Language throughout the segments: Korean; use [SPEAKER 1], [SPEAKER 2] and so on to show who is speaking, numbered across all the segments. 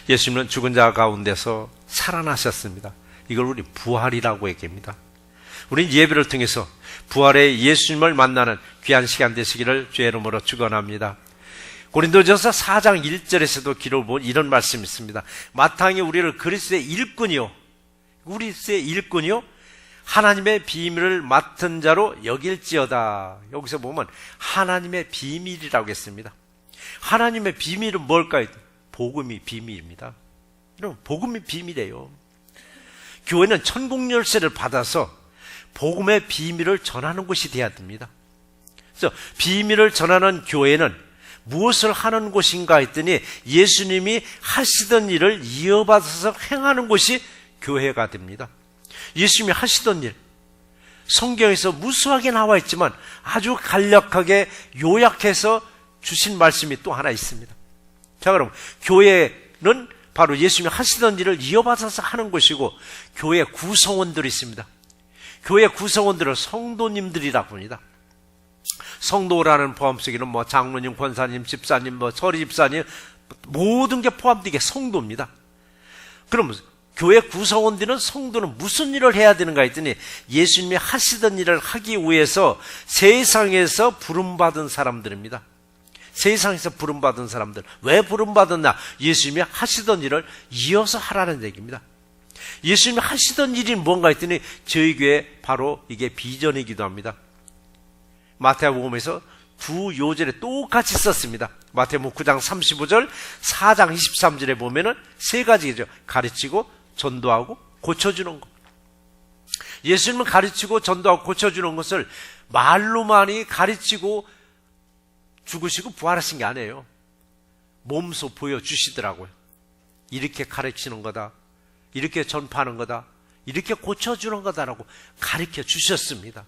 [SPEAKER 1] 예수님은 죽은 자 가운데서 살아나셨습니다. 이걸 우리 부활이라고 얘기합니다. 우리는 예배를 통해서 부활의 예수님을 만나는 귀한 시간 되시기를 주의 이름으로 축원합니다. 고린도전서 4장 1절에서도 기록을 보면 이런 말씀이 있습니다. 마땅히 우리를 그리스도의 일꾼이요 하나님의 비밀을 맡은 자로 여길지어다. 여기서 보면 하나님의 비밀이라고 했습니다. 하나님의 비밀은 뭘까요? 복음이 비밀입니다. 여러분, 복음이 비밀이에요. 교회는 천국 열쇠를 받아서 복음의 비밀을 전하는 곳이 되어야 됩니다. 그래서 비밀을 전하는 교회는 무엇을 하는 곳인가 했더니 예수님이 하시던 일을 이어받아서 행하는 곳이 교회가 됩니다. 예수님이 하시던 일, 성경에서 무수하게 나와 있지만 아주 간략하게 요약해서 주신 말씀이 또 하나 있습니다. 자, 그럼 교회는 바로 예수님이 하시던 일을 이어받아서 하는 곳이고, 교회 구성원들이 있습니다. 교회 구성원들을 성도님들이라고 합니다. 성도라는 포함 속에는 장로님, 권사님, 집사님, 서리 집사님, 모든 게 포함되게 성도입니다. 그럼 교회 구성원들은, 성도는 무슨 일을 해야 되는가 했더니 예수님이 하시던 일을 하기 위해서 세상에서 부름받은 사람들입니다. 세상에서 부름받은 사람들. 왜 부름받았나? 예수님이 하시던 일을 이어서 하라는 얘기입니다. 예수님이 하시던 일이 뭔가 했더니 저희 교회 바로 이게 비전이기도 합니다. 마태복음에서 두 요절에 똑같이 썼습니다. 마태복음 9장 35절, 4장 23절에 보면은 세 가지죠. 가르치고 전도하고 고쳐주는 것. 예수님은 가르치고 전도하고 고쳐주는 것을 말로만이 가르치고 죽으시고 부활하신 게 아니에요. 몸소 보여주시더라고요. 이렇게 가르치는 거다, 이렇게 전파하는 거다, 이렇게 고쳐주는 거다라고 가르쳐 주셨습니다.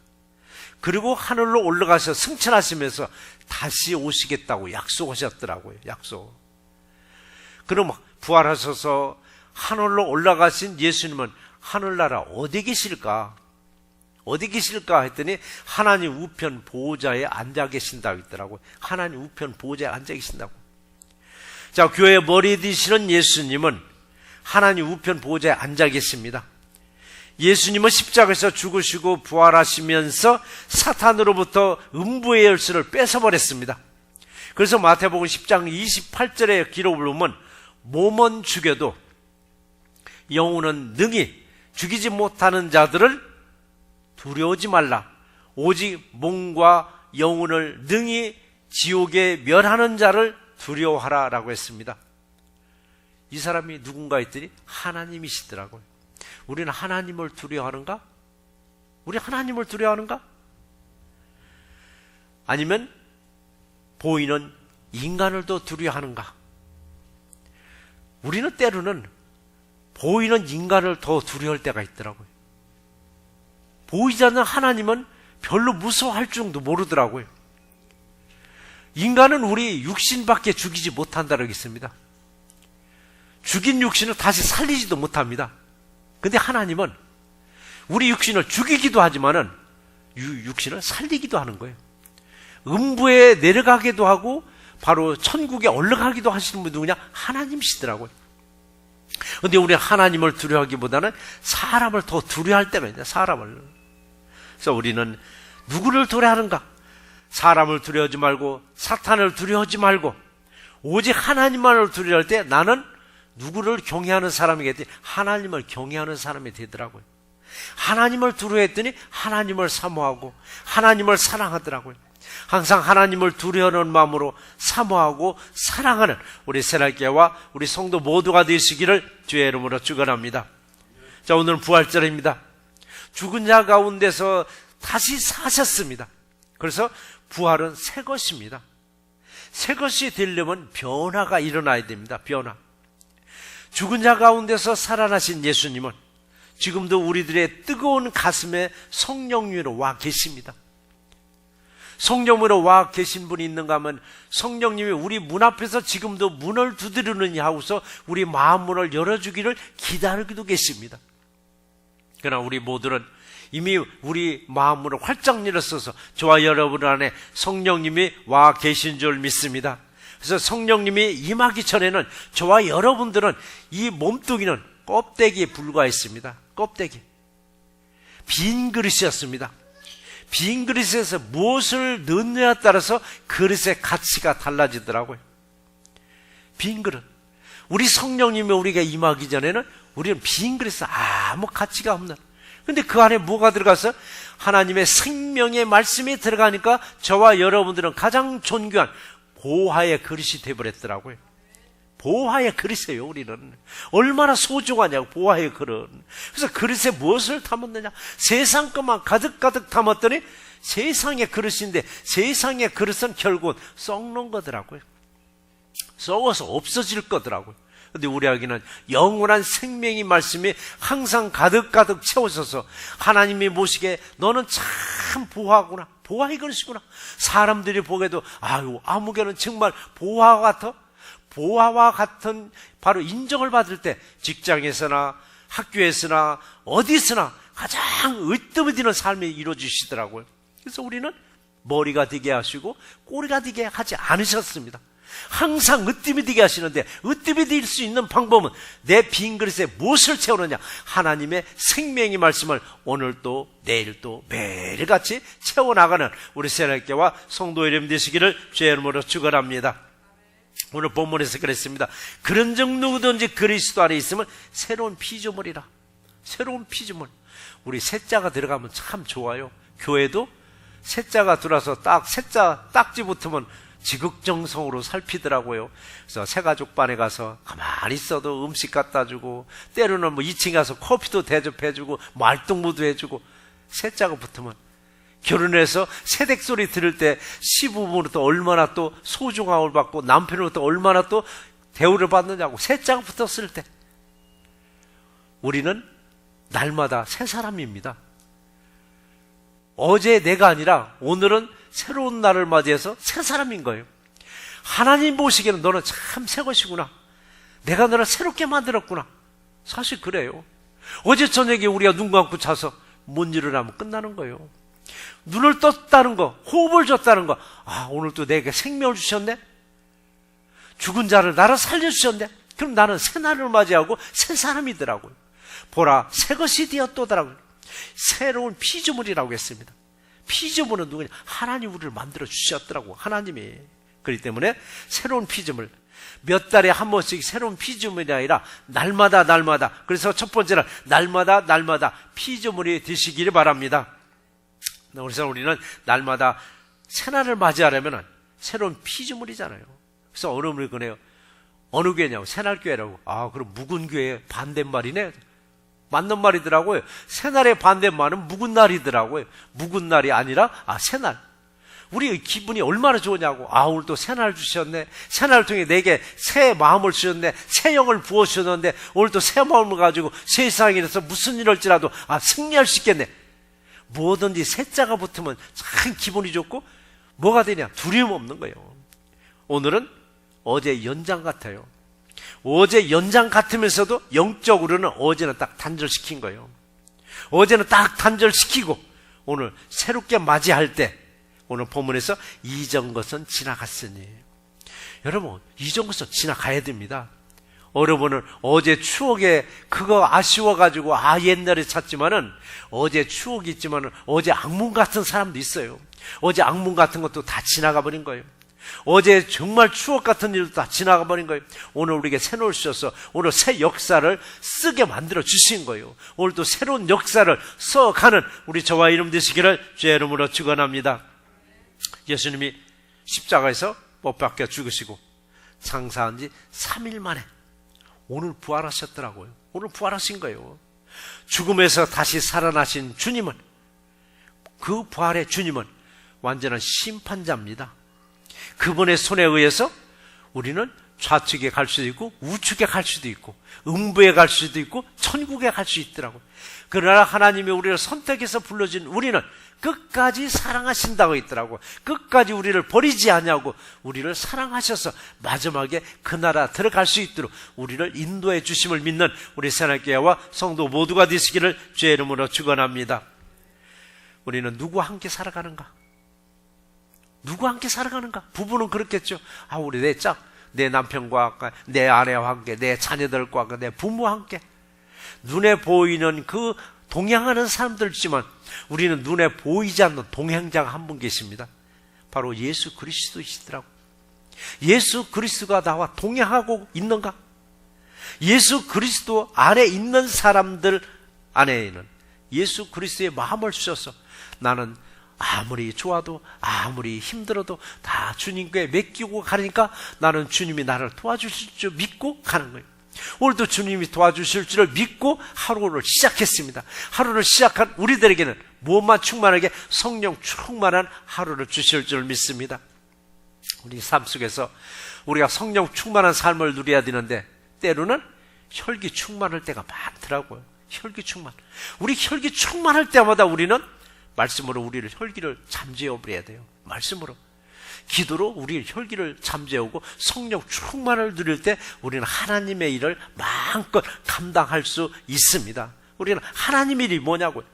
[SPEAKER 1] 그리고 하늘로 올라가서 승천하시면서 다시 오시겠다고 약속하셨더라고요. 약속. 그럼 부활하셔서 하늘로 올라가신 예수님은 하늘나라 어디 계실까? 어디 계실까 했더니 하나님 우편 보호자에 앉아 계신다고 했더라고요. 하나님 우편 보호자에 앉아 계신다고. 자, 교회의 머리 되시는 예수님은 하나님 우편 보호자에 앉아 계십니다. 예수님은 십자가에서 죽으시고 부활하시면서 사탄으로부터 음부의 열쇠를 뺏어버렸습니다. 그래서 마태복음 10장 28절의 기록을 보면 몸은 죽여도 영혼은 능히 죽이지 못하는 자들을 두려워하지 말라. 오직 몸과 영혼을 능히 지옥에 멸하는 자를 두려워하라 라고 했습니다. 이 사람이 누군가 했더니 하나님이시더라고요. 우리는 하나님을 두려워하는가? 우리 하나님을 두려워하는가? 아니면 보이는 인간을 더 두려워하는가? 우리는 때로는 보이는 인간을 더 두려워할 때가 있더라고요. 보이지 않는 하나님은 별로 무서워할 줄도 모르더라고요. 인간은 우리 육신밖에 죽이지 못한다고 했습니다. 죽인 육신을 다시 살리지도 못합니다. 근데 하나님은 우리 육신을 죽이기도 하지만은 육신을 살리기도 하는 거예요. 음부에 내려가기도 하고 바로 천국에 올라가기도 하시는 분이 누구냐? 하나님이시더라고요. 근데 우리 하나님을 두려워하기보다는 사람을 더 두려워할 때가 있냐? 사람을. 그래서 우리는 누구를 두려워하는가? 사람을 두려워하지 말고 사탄을 두려워하지 말고 오직 하나님만을 두려워할 때 나는 누구를 경외하는 사람이겠더니 하나님을 경외하는 사람이 되더라고요. 하나님을 두려워했더니 하나님을 사모하고 하나님을 사랑하더라고요. 항상 하나님을 두려워하는 마음으로 사모하고 사랑하는 우리 새날교회와 우리 성도 모두가 되시기를 주의 이름으로 축원합니다. 자, 오늘은 부활절입니다. 죽은 자 가운데서 다시 사셨습니다. 그래서 부활은 새 것입니다. 새 것이 되려면 변화가 일어나야 됩니다. 변화. 죽은 자 가운데서 살아나신 예수님은 지금도 우리들의 뜨거운 가슴에 성령으로 와 계십니다. 성령으로 와 계신 분이 있는가 하면 성령님이 우리 문 앞에서 지금도 문을 두드리느냐 하고서 우리 마음 문을 열어주기를 기다리기도 계십니다. 그러나 우리 모두는 이미 우리 마음 문을 활짝 열었어서 저와 여러분 안에 성령님이 와 계신 줄 믿습니다. 그래서 성령님이 임하기 전에는 저와 여러분들은 이 몸뚱이는 껍데기에 불과했습니다. 껍데기. 빈 그릇이었습니다. 빈 그릇에서 무엇을 넣느냐에 따라서 그릇의 가치가 달라지더라고요. 빈 그릇. 우리 성령님이 우리가 임하기 전에는 우리는 빈 그릇에 아무 가치가 없는. 근데 그 안에 뭐가 들어가서 하나님의 생명의 말씀이 들어가니까 저와 여러분들은 가장 존귀한 보화의 그릇이 되어버렸더라고요. 보화의 그릇이에요. 우리는 얼마나 소중하냐고. 보화의 그릇. 그래서 그릇에 무엇을 담았느냐, 세상 것만 가득가득 담았더니 세상의 그릇인데 세상의 그릇은 결국은 썩는 거더라고요. 썩어서 없어질 거더라고요. 근데 우리에게는 영원한 생명의 말씀이 항상 가득가득 채워져서 하나님이 보시기에 너는 참 보화구나, 보화의 그릇이구나. 사람들이 보게도 아유, 아무개는 정말 보화와 같아. 보화와 같은 바로 인정을 받을 때 직장에서나 학교에서나 어디서나 가장 으뜸이되는 삶이 이루어지시더라고요. 그래서 우리는 머리가 되게 하시고 꼬리가 되게 하지 않으셨습니다. 항상 으뜸이 되게 하시는데, 으뜸이 될 수 있는 방법은 내 빈 그릇에 무엇을 채우느냐, 하나님의 생명의 말씀을 오늘도 내일도 매일같이 채워나가는 우리 새롭게와 성도 여러분 되시기를 주의 이름으로 축원합니다. 오늘 본문에서 그랬습니다. 그런즉 누구든지 그리스도 안에 있으면 새로운 피조물이라. 새로운 피조물. 우리 셋자가 들어가면 참 좋아요. 교회도 셋자가 들어와서 딱 셋자 딱지 붙으면 지극정성으로 살피더라고요. 그래서 새가족반에 가서 가만히 있어도 음식 갖다 주고, 때로는 뭐 2층에 가서 커피도 대접해주고 말동무도 해주고. 셋자가 붙으면 결혼해서 새댁 소리 들을 때 시부모로부터 얼마나 또 소중함을 받고 남편으로부터 얼마나 또 대우를 받느냐고. 셋자가 붙었을 때 우리는 날마다 새 사람입니다. 어제 내가 아니라 오늘은 새로운 날을 맞이해서 새 사람인 거예요. 하나님 보시기에는 너는 참 새 것이구나. 내가 너를 새롭게 만들었구나. 사실 그래요. 어제 저녁에 우리가 눈 감고 자서 뭔 일을 하면 끝나는 거예요. 눈을 떴다는 거, 호흡을 줬다는 거, 아, 오늘 또 내게 생명을 주셨네? 죽은 자를 나를 살려주셨네? 그럼 나는 새 날을 맞이하고 새 사람이더라고요. 보라, 새 것이 되었도더라고요. 새로운 피조물이라고 했습니다. 피조물은 누구냐? 하나님 우리를 만들어 주셨더라고. 하나님이. 그렇기 때문에 새로운 피조물, 몇 달에 한 번씩 새로운 피조물이 아니라 날마다 날마다. 그래서 첫 번째는 날마다 날마다 피조물이 되시기를 바랍니다. 그래서 우리는 날마다 새날을 맞이하려면 새로운 피조물이잖아요. 그래서 어느 분이 그래요. 어느 교회냐고. 새날교회라고. 아, 그럼 묵은 교회 반대말이네. 맞는 말이더라고요. 새날의 반대말은 묵은 날이더라고요. 묵은 날이 아니라 새날. 우리 기분이 얼마나 좋으냐고. 아, 오늘 또 새날 주셨네. 새날을 통해 내게 새 마음을 주셨네. 새 영을 부어주셨는데 오늘 또 새 마음을 가지고 세상에서 무슨 일 할지라도 승리할 수 있겠네. 뭐든지 새자가 붙으면 참 기분이 좋고 뭐가 되냐? 두려움 없는 거예요. 오늘은 어제 연장 같아요. 어제 연장 같으면서도 영적으로는 어제는 딱 단절시킨 거예요. 어제는 딱 단절시키고 오늘 새롭게 맞이할 때 오늘 본문에서 이전 것은 지나갔으니. 여러분, 이전 것은 지나가야 됩니다. 여러분은 어제 추억에 그거 아쉬워가지고 옛날에 찾지만은 어제 추억이 있지만은 어제 악몽 같은 사람도 있어요. 어제 악몽 같은 것도 다 지나가 버린 거예요. 어제 정말 추억 같은 일도 다 지나가 버린 거예요. 오늘 우리에게 새 노를 주셔서 오늘 새 역사를 쓰게 만들어 주신 거예요. 오늘 또 새로운 역사를 써가는 우리 저와 이름 되시기를 주의 이름으로 축원합니다. 예수님이 십자가에서 못 박혀 죽으시고 장사한 지 3일 만에 오늘 부활하셨더라고요. 오늘 부활하신 거예요. 죽음에서 다시 살아나신 주님은, 그 부활의 주님은 완전한 심판자입니다. 그분의 손에 의해서 우리는 좌측에 갈 수도 있고 우측에 갈 수도 있고 음부에 갈 수도 있고 천국에 갈 수 있더라고요. 그러나 하나님이 우리를 선택해서 불러준 우리는 끝까지 사랑하신다고 했더라고요. 끝까지 우리를 버리지 않냐고 우리를 사랑하셔서 마지막에 그 나라 들어갈 수 있도록 우리를 인도해 주심을 믿는 우리 새날교회와 성도 모두가 되시기를 주의 이름으로 축원합니다. 우리는 누구와 함께 살아가는가? 누구와 함께 살아가는가? 부부는 그렇겠죠. 우리 내 남편과 내 아내와 함께, 내 자녀들과 함께, 내 부모와 함께. 눈에 보이는 그 동행하는 사람들 있지만 우리는 눈에 보이지 않는 동행자가 한 분 계십니다. 바로 예수 그리스도이시더라고요. 예수 그리스도가 나와 동행하고 있는가? 예수 그리스도 안에 있는 사람들 안에는 예수 그리스도의 마음을 주셔서 나는 아무리 좋아도 아무리 힘들어도 다 주님께 맡기고 가니까 나는 주님이 나를 도와주실 줄 믿고 가는 거예요. 오늘도 주님이 도와주실 줄을 믿고 하루를 시작했습니다. 하루를 시작한 우리들에게는 무엇만 충만하게 성령 충만한 하루를 주실 줄 믿습니다. 우리 삶 속에서 우리가 성령 충만한 삶을 누려야 되는데 때로는 혈기 충만할 때가 많더라고요. 혈기 충만. 우리 혈기 충만할 때마다 우리는 말씀으로 우리를 혈기를 잠재워 버려야 돼요. 말씀으로. 기도로 우리 혈기를 잠재우고 성령 충만을 누릴 때 우리는 하나님의 일을 마음껏 감당할 수 있습니다. 우리는 하나님의 일이 뭐냐고요?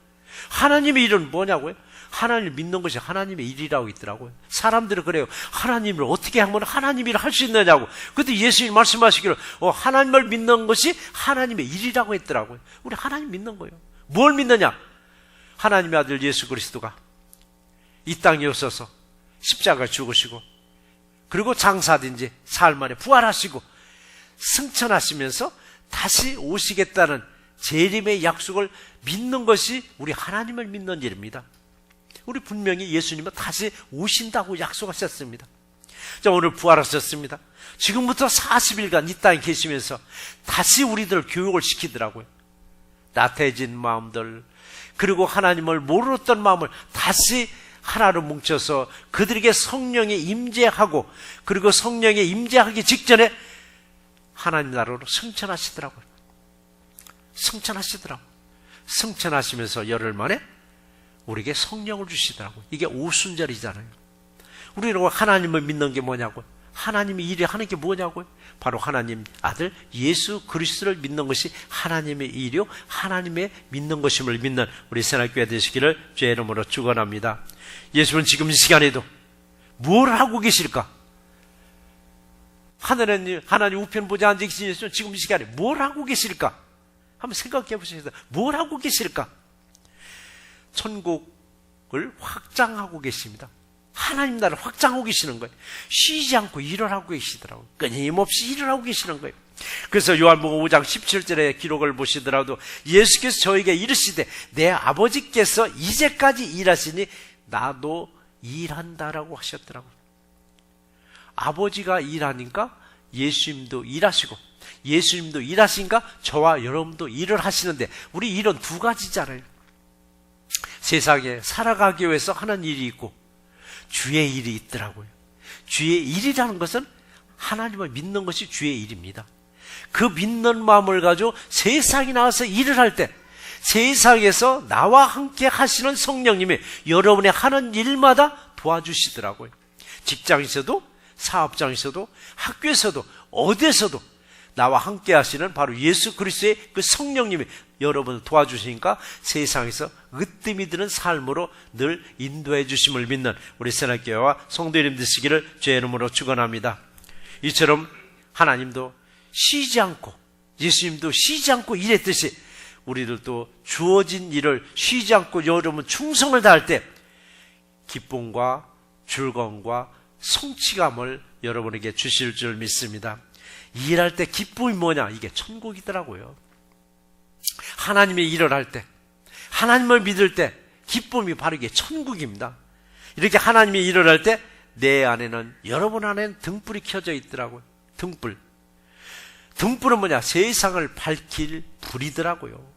[SPEAKER 1] 하나님의 일은 뭐냐고요? 하나님을 믿는 것이 하나님의 일이라고 있더라고요. 사람들은 그래요. 하나님을 어떻게 하면 하나님 일을 할 수 있느냐고. 그때 예수님 말씀하시기를 하나님을 믿는 것이 하나님의 일이라고 했더라고요. 우리 하나님 믿는 거예요. 뭘 믿느냐? 하나님의 아들 예수 그리스도가 이 땅에 오셔서 십자가 죽으시고 그리고 장사된 지 사흘 만에 부활하시고 승천하시면서 다시 오시겠다는 재림의 약속을 믿는 것이 우리 하나님을 믿는 일입니다. 우리 분명히 예수님은 다시 오신다고 약속하셨습니다. 자, 오늘 부활하셨습니다. 지금부터 40일간 이 땅에 계시면서 다시 우리들 교육을 시키더라고요. 나태해진 마음들 그리고 하나님을 모르던 마음을 다시 하나로 뭉쳐서 그들에게 성령에 임재하고 그리고 성령에 임재하기 직전에 하나님 나라로 승천하시더라고요. 승천하시면서 열흘 만에 우리에게 성령을 주시더라고요. 이게 오순절이잖아요. 우리는 하나님을 믿는 게 뭐냐고요? 하나님이 일을 하는 게 뭐냐고요? 바로 하나님 아들 예수 그리스도를 믿는 것이 하나님의 일이요 하나님의 믿는 것임을 믿는 우리 새날교회 되시기를 주의 이름으로 축원합니다. 예수는 지금 이 시간에도 뭘 하고 계실까? 하나님 우편 보좌 앉아 계신 예수는 지금 이 시간에 뭘 하고 계실까? 한번 생각해 보시겠어요? 뭘 하고 계실까? 천국을 확장하고 계십니다. 하나님 나라를 확장하고 계시는 거예요. 쉬지 않고 일을 하고 계시더라고요. 끊임없이 일을 하고 계시는 거예요. 그래서 요한복음 5장 17절의 기록을 보시더라도 예수께서 저에게 이르시되 내 아버지께서 이제까지 일하시니 나도 일한다라고 하셨더라고요. 아버지가 일하니까 예수님도 일하시고 예수님도 일하시니까 저와 여러분도 일을 하시는데 우리 일은 두 가지잖아요. 세상에 살아가기 위해서 하는 일이 있고 주의 일이 있더라고요. 주의 일이라는 것은 하나님을 믿는 것이 주의 일입니다. 그 믿는 마음을 가지고 세상에 나와서 일을 할 때 세상에서 나와 함께 하시는 성령님이 여러분의 하는 일마다 도와주시더라고요. 직장에서도 사업장에서도 학교에서도 어디에서도 나와 함께 하시는 바로 예수 그리스도의 그 성령님이 여러분을 도와주시니까 세상에서 으뜸이 드는 삶으로 늘 인도해 주심을 믿는 우리 새날교회와 성도님 되시기를 주의 이름으로 축원합니다. 이처럼 하나님도 쉬지 않고 예수님도 쉬지 않고 일했듯이 우리들도 주어진 일을 쉬지 않고 여러분 충성을 다할 때 기쁨과 즐거움과 성취감을 여러분에게 주실 줄 믿습니다. 일할 때 기쁨이 뭐냐? 이게 천국이더라고요. 하나님의 일을 할 때, 하나님을 믿을 때 기쁨이 바로 이게 천국입니다. 이렇게 하나님의 일을 할 때 내 안에는, 여러분 안에는 등불이 켜져 있더라고요. 등불은 뭐냐? 세상을 밝힐 불이더라고요.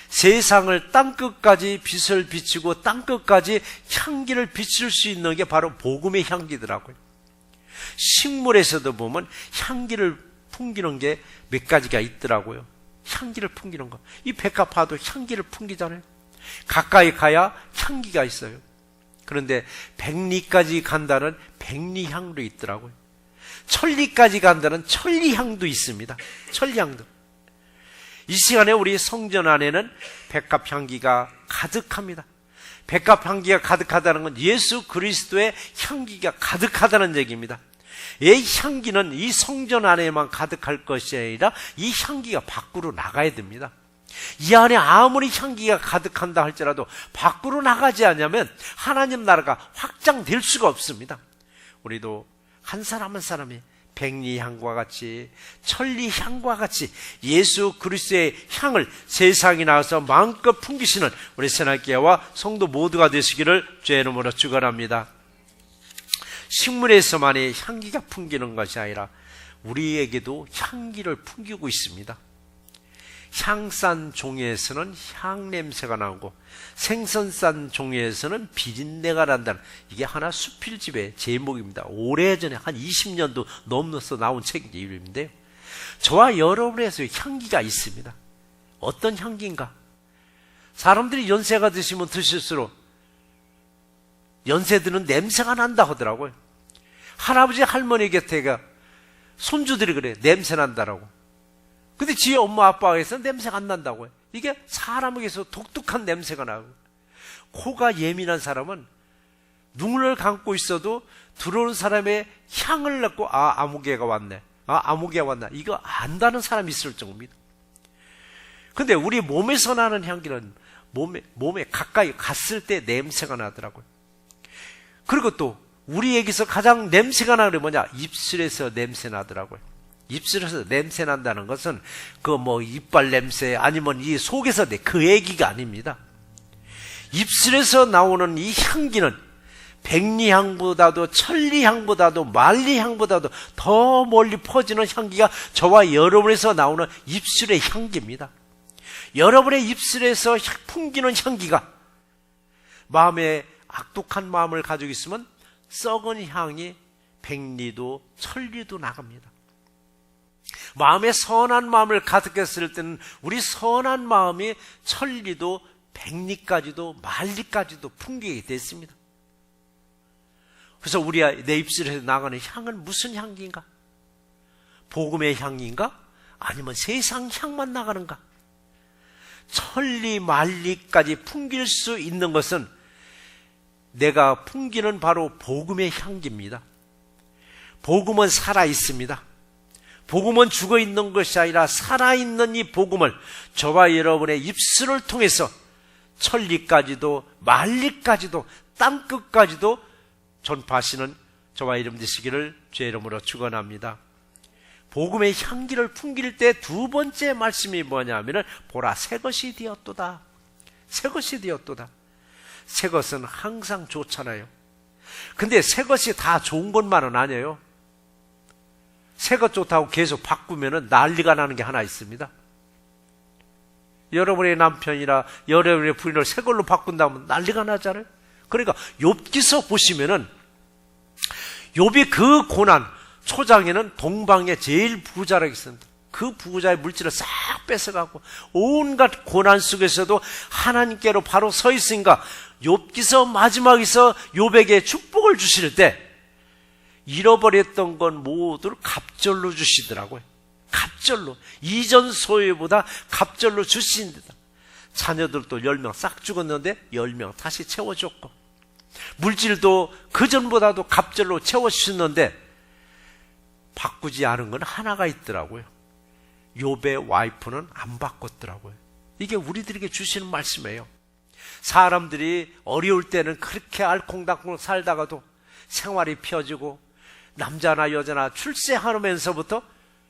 [SPEAKER 1] 세상을 땅끝까지 빛을 비추고 땅끝까지 향기를 비출 수 있는 게 바로 복음의 향기더라고요. 식물에서도 보면 향기를 풍기는 게 몇 가지가 있더라고요. 향기를 풍기는 거. 이 백합화도 향기를 풍기잖아요. 가까이 가야 향기가 있어요. 그런데 백리까지 간다는 백리향도 있더라고요. 천리까지 간다는 천리향도 있습니다. 천리향도. 이 시간에 우리 성전 안에는 백합 향기가 가득합니다. 백합 향기가 가득하다는 건 예수 그리스도의 향기가 가득하다는 얘기입니다. 이 향기는 이 성전 안에만 가득할 것이 아니라 이 향기가 밖으로 나가야 됩니다. 이 안에 아무리 향기가 가득한다 할지라도 밖으로 나가지 않으면 하나님 나라가 확장될 수가 없습니다. 우리도 한 사람 한 사람이 백리향과 같이 천리향과 같이 예수 그리스도의 향을 세상에 나와서 마음껏 풍기시는 우리 새날교회와 성도 모두가 되시기를 주의 이름으로 축원합니다. 식물에서만이 향기가 풍기는 것이 아니라 우리에게도 향기를 풍기고 있습니다. 향산 종에서는 향 냄새가 나고 생선산 종에서는 비린내가 난다는, 이게 하나 수필집의 제목입니다. 오래전에 한 20년도 넘어서 나온 책인데요. 저와 여러분에서 향기가 있습니다. 어떤 향기인가? 사람들이 연세가 드시면 드실수록 연세들은 냄새가 난다 하더라고요. 할아버지 할머니 곁에가 손주들이 그래, 냄새 난다라고. 근데 지 엄마 아빠에서 냄새가 안 난다고요. 이게 사람에게서 독특한 냄새가 나고, 코가 예민한 사람은 눈을 감고 있어도 들어오는 사람의 향을 맡고 아무개가 왔네, 아무개가 왔나, 이거 안다는 사람이 있을 정도입니다. 근데 우리 몸에서 나는 향기는 몸에 가까이 갔을 때 냄새가 나더라고요. 그리고 또 우리에게서 가장 냄새가 나는 게 뭐냐? 입술에서 냄새 나더라고요. 입술에서 냄새 난다는 것은 그 이빨 냄새 아니면 이 속에서 그 얘기가 아닙니다. 입술에서 나오는 이 향기는 백리향보다도 천리향보다도 만리향보다도 더 멀리 퍼지는 향기가 저와 여러분에서 나오는 입술의 향기입니다. 여러분의 입술에서 풍기는 향기가 마음에 악독한 마음을 가지고 있으면 썩은 향이 백리도 천리도 나갑니다. 마음에 선한 마음을 가득했을 때는 우리 선한 마음이 천리도 백리까지도 만리까지도 풍기게 됐습니다. 그래서 내 입술에서 나가는 향은 무슨 향기인가? 복음의 향기인가? 아니면 세상 향만 나가는가? 천리 만리까지 풍길 수 있는 것은 내가 풍기는 바로 복음의 향기입니다. 복음은 살아있습니다. 복음은 죽어있는 것이 아니라 살아있는 이 복음을 저와 여러분의 입술을 통해서 천리까지도 만리까지도 땅끝까지도 전파하시는 저와 여러분 되시기를 주의 이름으로 축원합니다. 복음의 향기를 풍길 때 두 번째 말씀이 뭐냐면은 보라 새것이 되었도다. 새것이 되었도다. 새것은 항상 좋잖아요. 근데 새것이 다 좋은 것만은 아니에요. 새것 좋다고 계속 바꾸면은 난리가 나는 게 하나 있습니다. 여러분의 남편이나 여러분의 부인을 새 걸로 바꾼다면 난리가 나잖아요. 그러니까 욥기서 보시면은 욥이 그 고난, 초장에는 동방에 제일 부자라고 있습니다. 그 부자의 물질을 싹 뺏어가고 온갖 고난 속에서도 하나님께로 바로 서 있으니까 욥기서 마지막에서 욥에게 축복을 주실 때 잃어버렸던 건 모두를 갑절로 주시더라고요. 갑절로. 이전 소유보다 갑절로 주신다. 자녀들도 10명 싹 죽었는데 10명 다시 채워줬고, 물질도 그전보다도 갑절로 채워주셨는데 바꾸지 않은 건 하나가 있더라고요. 욥의 와이프는 안 바꿨더라고요. 이게 우리들에게 주시는 말씀이에요. 사람들이 어려울 때는 그렇게 알콩달콩 살다가도 생활이 펴지고 남자나 여자나 출세하면서부터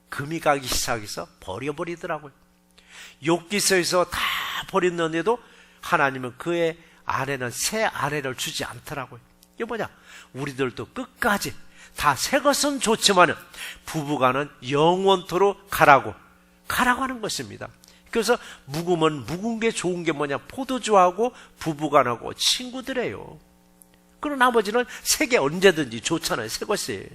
[SPEAKER 1] 금이 가기 시작해서 버려버리더라고요. 욥기서에서 다 버렸는데도 하나님은 그의 아내는 새 아내를 주지 않더라고요. 이게 뭐냐? 우리들도 끝까지 다 새 것은 좋지만 부부간은 영원토록 가라고 하는 것입니다. 그래서 묵은 게 좋은 게 뭐냐? 포도주하고 부부간하고 친구들이에요. 그리고 나머지는 새 게 언제든지 좋잖아요. 새 것이.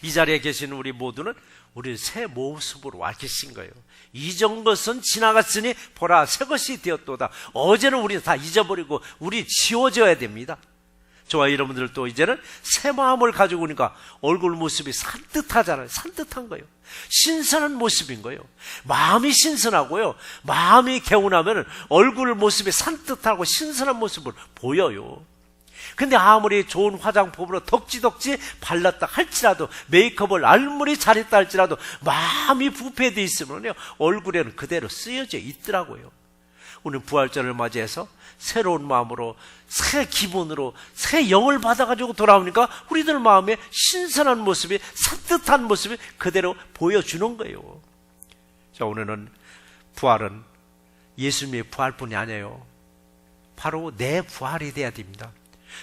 [SPEAKER 1] 이 자리에 계시는 우리 모두는 우리 새 모습으로 와 계신 거예요. 이전 것은 지나갔으니 보라 새 것이 되었도다. 어제는 우리는 다 잊어버리고 우리 지워져야 됩니다. 저와 여러분들도 이제는 새 마음을 가지고 오니까 얼굴 모습이 산뜻하잖아요. 산뜻한 거예요. 신선한 모습인 거예요. 마음이 신선하고요. 마음이 개운하면 얼굴 모습이 산뜻하고 신선한 모습을 보여요. 근데 아무리 좋은 화장품으로 덕지덕지 발랐다 할지라도, 메이크업을 아무리 잘했다 할지라도 마음이 부패되어 있으면요, 얼굴에는 그대로 쓰여져 있더라고요. 오늘 부활절을 맞이해서 새로운 마음으로, 새 기분으로, 새 영을 받아가지고 돌아오니까 우리들 마음에 신선한 모습이, 산뜻한 모습이 그대로 보여주는 거예요. 자, 오늘은 부활은 예수님의 부활뿐이 아니에요. 바로 내 부활이 돼야 됩니다.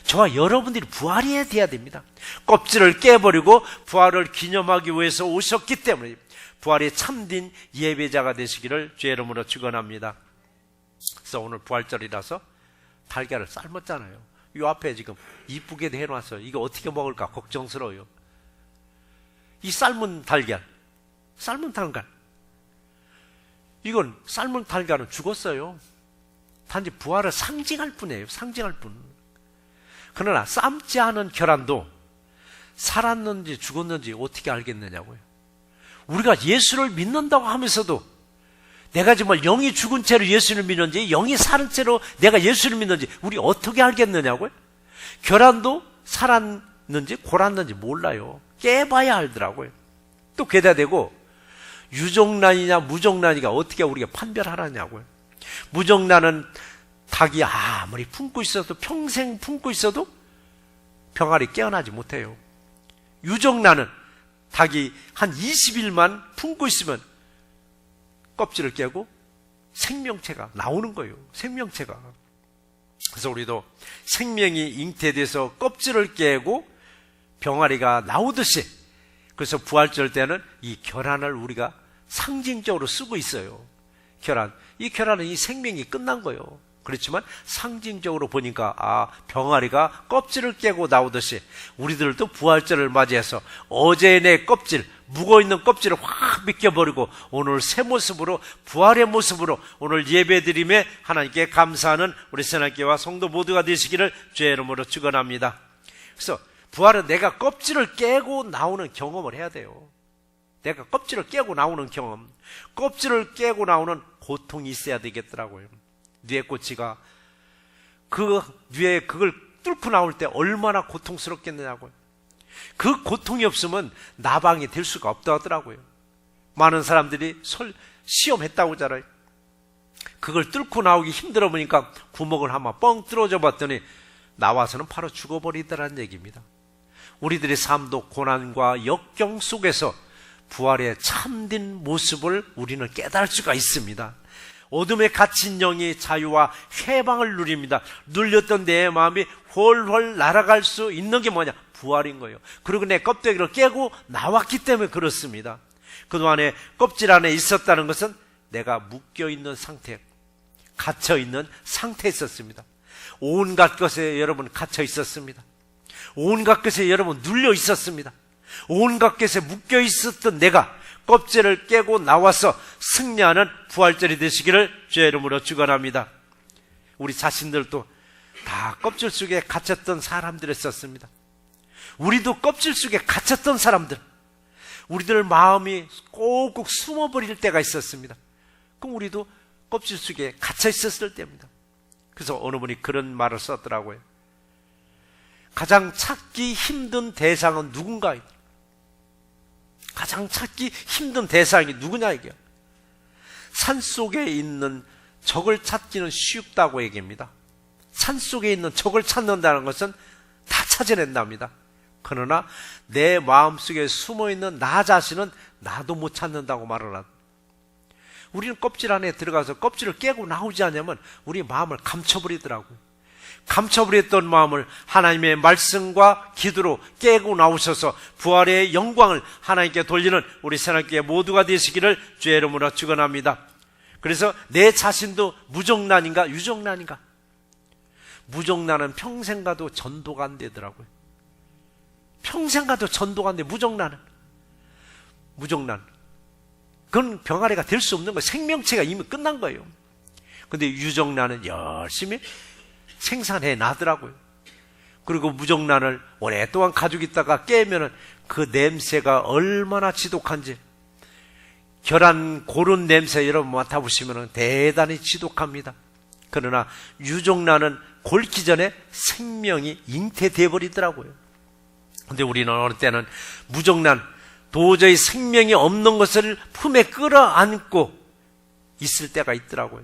[SPEAKER 1] 저와 여러분들이 부활이 돼야 됩니다. 껍질을 깨버리고 부활을 기념하기 위해서 오셨기 때문에 부활이 참된 예배자가 되시기를 주의 이름으로 축원합니다. 그래서 오늘 부활절이라서 달걀을 삶았잖아요. 이 앞에 지금 이쁘게 해놨어요. 이거 어떻게 먹을까 걱정스러워요. 이 삶은 달걀, 이건 삶은 달걀은 죽었어요. 단지 부활을 상징할 뿐이에요. 상징할 뿐. 그러나 삶지 않은 계란도 살았는지 죽었는지 어떻게 알겠느냐고요. 우리가 예수를 믿는다고 하면서도 내가 정말 영이 죽은 채로 예수를 믿는지 영이 사는 채로 내가 예수를 믿는지 우리 어떻게 알겠느냐고요. 계란도 살았는지 골았는지 몰라요. 깨봐야 알더라고요. 또 게다 대고 유정란이냐 무정란이가 어떻게 우리가 판별하느냐고요. 무정란은 닭이 아무리 품고 있어도, 평생 품고 있어도 병아리 깨어나지 못해요. 유정란은 닭이 한 20일만 품고 있으면 껍질을 깨고 생명체가 나오는 거예요. 생명체가. 그래서 우리도 생명이 잉태돼서 껍질을 깨고 병아리가 나오듯이, 그래서 부활절 때는 이 계란을 우리가 상징적으로 쓰고 있어요. 계란. 이 계란은 이 생명이 끝난 거예요. 그렇지만 상징적으로 보니까 병아리가 껍질을 깨고 나오듯이 우리들도 부활절을 맞이해서 어제의 내 껍질, 묵어있는 껍질을 확 벗겨버리고 오늘 새 모습으로, 부활의 모습으로 오늘 예배드림에 하나님께 감사하는 우리 새날교회와 성도 모두가 되시기를 주의 이름으로 축원합니다. 그래서 부활은 내가 껍질을 깨고 나오는 경험을 해야 돼요. 내가 껍질을 깨고 나오는 경험, 껍질을 깨고 나오는 고통이 있어야 되겠더라고요. 뇌 꼬치가 그 뇌에 그걸 뚫고 나올 때 얼마나 고통스럽겠느냐고요. 그 고통이 없으면 나방이 될 수가 없다 하더라고요. 많은 사람들이 시험했다고 하잖아요. 그걸 뚫고 나오기 힘들어 보니까 구멍을 한번 뻥 뚫어져 봤더니 나와서는 바로 죽어버리더라는 얘기입니다. 우리들의 삶도 고난과 역경 속에서 부활의 참된 모습을 우리는 깨달을 수가 있습니다. 어둠에 갇힌 영이 자유와 해방을 누립니다. 눌렸던 내 마음이 훨훨 날아갈 수 있는 게 뭐냐? 부활인 거예요. 그리고 내 껍데기를 깨고 나왔기 때문에 그렇습니다. 그동안에 껍질 안에 있었다는 것은 내가 묶여있는 상태, 갇혀있는 상태에 있었습니다. 온갖 것에 여러분 갇혀 있었습니다. 온갖 것에 여러분 눌려 있었습니다. 온갖 것에 묶여 있었던 내가 껍질을 깨고 나와서 승리하는 부활절이 되시기를 주의 이름으로 축원합니다. 우리 자신들도 다 껍질 속에 갇혔던 사람들이었습니다. 우리도 껍질 속에 갇혔던 사람들, 우리들 마음이 꼭꼭 숨어버릴 때가 있었습니다. 그럼 우리도 껍질 속에 갇혀 있었을 때입니다. 그래서 어느 분이 그런 말을 썼더라고요. 가장 찾기 힘든 대상은 누군가? 가장 찾기 힘든 대상이 누구냐 이게. 산속에 있는 적을 찾기는 쉽다고 얘기합니다. 산속에 있는 적을 찾는다는 것은 다 찾아낸답니다. 그러나 내 마음속에 숨어있는 나 자신은 나도 못 찾는다고 말을 합니다. 우리는 껍질 안에 들어가서 껍질을 깨고 나오지 않으면 우리 마음을 감춰버리더라고요. 감춰버렸던 마음을 하나님의 말씀과 기도로 깨고 나오셔서 부활의 영광을 하나님께 돌리는 우리 새날교회 모두가 되시기를 주의 이름으로 축원합니다. 그래서 내 자신도 무정란인가 유정란인가? 무정란은 평생 가도 전도가 안 되더라고요. 평생 가도 전도가 안 돼. 무정란은 그건 병아리가 될 수 없는 거예요. 생명체가 이미 끝난 거예요. 근데 유정란은 열심히 생산해 나더라고요. 그리고 무정란을 오랫동안 가지고 있다가 깨면은 그 냄새가 얼마나 지독한지, 계란 고른 냄새 여러분 맡아보시면 대단히 지독합니다. 그러나 유정란은 골기 전에 생명이 잉태돼 버리더라고요. 근데 우리는 어느 때는 무정란, 도저히 생명이 없는 것을 품에 끌어안고 있을 때가 있더라고요.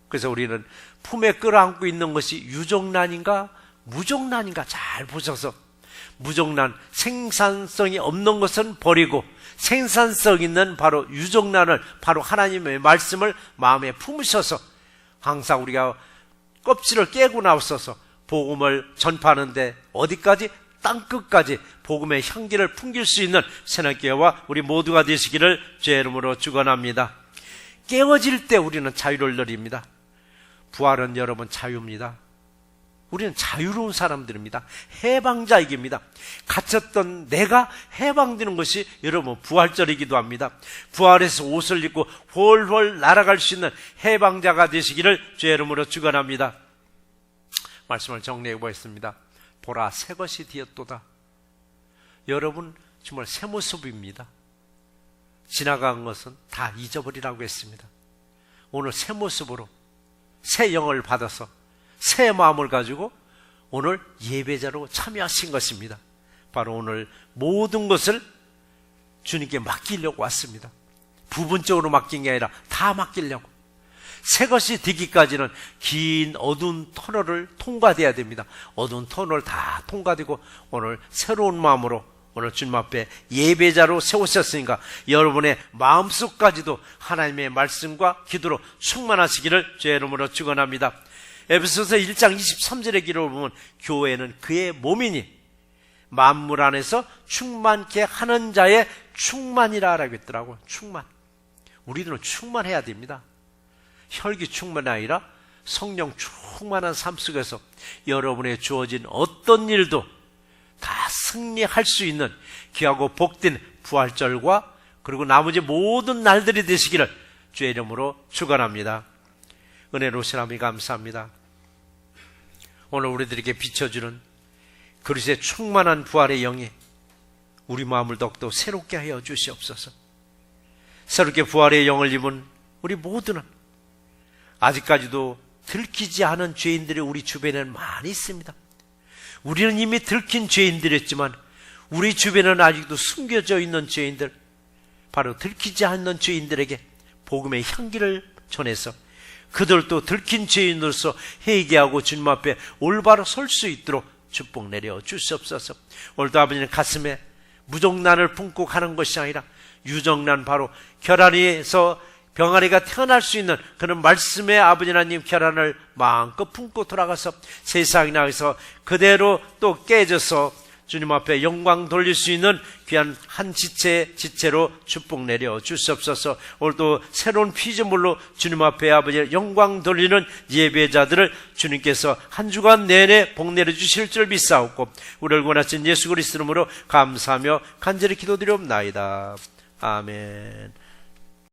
[SPEAKER 1] 그래서 우리는 품에 끌어안고 있는 것이 유정란인가 무정란인가 잘 보셔서, 무정란, 생산성이 없는 것은 버리고 생산성 있는 바로 유정란을, 바로 하나님의 말씀을 마음에 품으셔서 항상 우리가 껍질을 깨고 나서서 복음을 전파하는데 어디까지? 땅끝까지 복음의 향기를 풍길 수 있는 새날교회와 우리 모두가 되시기를 주의 이름으로 축원합니다. 깨어질 때 우리는 자유를 누립니다. 부활은 여러분 자유입니다. 우리는 자유로운 사람들입니다. 해방자이기입니다. 갇혔던 내가 해방되는 것이 여러분 부활절이기도 합니다. 부활해서 옷을 입고 훨훨 날아갈 수 있는 해방자가 되시기를 주의 이름으로 축원합니다. 말씀을 정리해 보겠습니다. 보라, 새 것이 되었도다. 여러분 정말 새 모습입니다. 지나간 것은 다 잊어버리라고 했습니다. 오늘 새 모습으로 새 영을 받아서 새 마음을 가지고 오늘 예배자로 참여하신 것입니다. 바로 오늘 모든 것을 주님께 맡기려고 왔습니다. 부분적으로 맡긴 게 아니라 다 맡기려고. 새 것이 되기까지는 긴 어두운 터널을 통과돼야 됩니다. 어두운 터널 다 통과되고 오늘 새로운 마음으로 오늘 주님 앞에 예배자로 세우셨으니까 여러분의 마음속까지도 하나님의 말씀과 기도로 충만하시기를 주의 이름으로 축원합니다. 에베소서 1장 23절의 기록을 보면 교회는 그의 몸이니 만물 안에서 충만케 하는 자의 충만이라고 했더라고요. 충만. 우리들은 충만해야 됩니다. 혈기 충만이 아니라 성령 충만한 삶 속에서 여러분의 주어진 어떤 일도 다 승리할 수 있는 귀하고 복된 부활절과 그리고 나머지 모든 날들이 되시기를 주의 이름으로 축원합니다. 은혜로우신 하나님 감사합니다. 오늘 우리들에게 비춰주는 그리스도의 충만한 부활의 영이 우리 마음을 더욱더 새롭게 하여 주시옵소서. 새롭게 부활의 영을 입은 우리 모두는 아직까지도 들키지 않은 죄인들이 우리 주변에는 많이 있습니다. 우리는 이미 들킨 죄인들이었지만 우리 주변에는 아직도 숨겨져 있는 죄인들, 바로 들키지 않는 죄인들에게 복음의 향기를 전해서 그들도 들킨 죄인으로서 회개하고 주님 앞에 올바로 설 수 있도록 축복 내려 주시옵소서. 오늘도 아버지는 가슴에 무정란을 품고 가는 것이 아니라 유정란, 바로 결안에서 병아리가 태어날 수 있는 그런 말씀의 아버지 하나님 결안을 마음껏 품고 돌아가서 세상에 나가서 그대로 또 깨져서 주님 앞에 영광 돌릴 수 있는 귀한 한 지체로 축복 내려 주시옵소서. 오늘도 새로운 피조물로 주님 앞에 아버지 영광 돌리는 예배자들을 주님께서 한 주간 내내 복 내려 주실 줄 믿사옵고 우리를 원하신 예수 그리스도 이름으로 감사하며 간절히 기도드리옵나이다. 아멘.